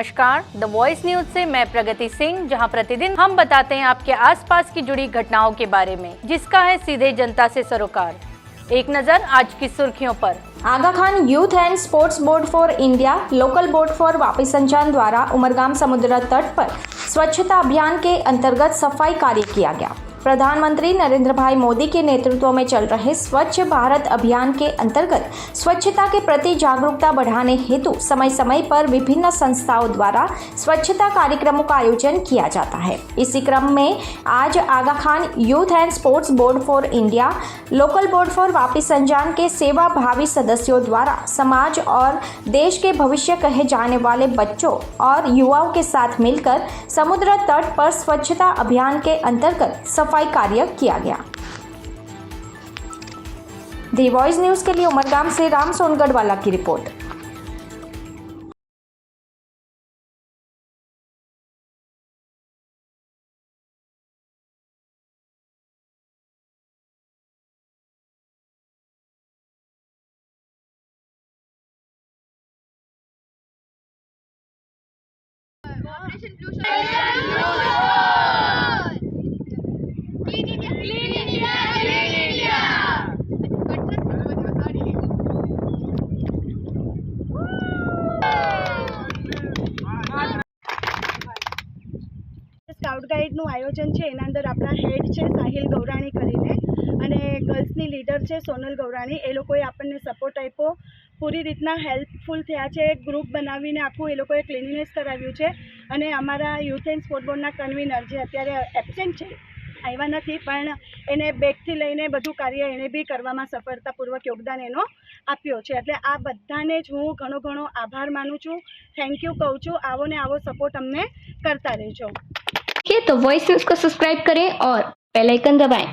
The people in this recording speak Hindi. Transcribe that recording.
नमस्कार, द वॉइस न्यूज से मैं प्रगति सिंह, जहां प्रतिदिन हम बताते हैं आपके आसपास की जुड़ी घटनाओं के बारे में, जिसका है सीधे जनता से सरोकार। एक नजर आज की सुर्खियों पर। Aga Khan youth and sports board for India local board for Vapi Sanjan द्वारा उमरगाम समुद्र तट पर स्वच्छता अभियान के अंतर्गत सफाई कार्य किया गया। प्रधानमंत्री नरेंद्र भाई मोदी के नेतृत्व में चल रहे स्वच्छ भारत अभियान के अंतर्गत स्वच्छता के प्रति जागरूकता बढ़ाने हेतु समय समय पर विभिन्न संस्थाओं द्वारा स्वच्छता कार्यक्रमों का आयोजन किया जाता है। इसी क्रम में आज Aga Khan youth and sports board for India local board for Vapi Sanjan के सेवा भावी सदस्यों द्वारा समाज और देश के भविष्य कहे जाने वाले बच्चों और युवाओं के साथ मिलकर समुद्र तट पर स्वच्छता अभियान के अंतर्गत सफाई कार्य किया गया। दी वॉइस न्यूज के लिए उमरगाम से राम सोनगढ़वाला की रिपोर्ट। સ્કાઉટ ગાઈડનું આયોજન છે એના અંદર આપણા હેડ છે સાહિલ ગૌરાણી કરીને અને ગર્લ્સની લીડર છે સોનલ ગૌરાણી, એ લોકોએ આપણને સપોર્ટ આપ્યો, પૂરી રીતના હેલ્પફુલ થયા છે। એક ગ્રુપ બનાવીને આખું એ લોકોએ ક્લિનિનેસ કરાવ્યું છે અને અમારા યુથ એન્ડ સ્પોર્ટ બોર્ડના કન્વીનર જે અત્યારે એબસેન્ટ છે, આવ્યા નથી, પણ એને બેગથી લઈને બધું કાર્ય એણે બી કરવામાં સફળતાપૂર્વક યોગદાન એનો આપ્યો છે। એટલે આ બધાને જ હું ઘણો ઘણો આભાર માનું છું, થેન્ક યુ કહું છું। આવો ને આવો સપોર્ટ અમને કરતા રહેજો। तो वॉइस न्यूज को सब्सक्राइब करें और बेल आइकन दबाएं।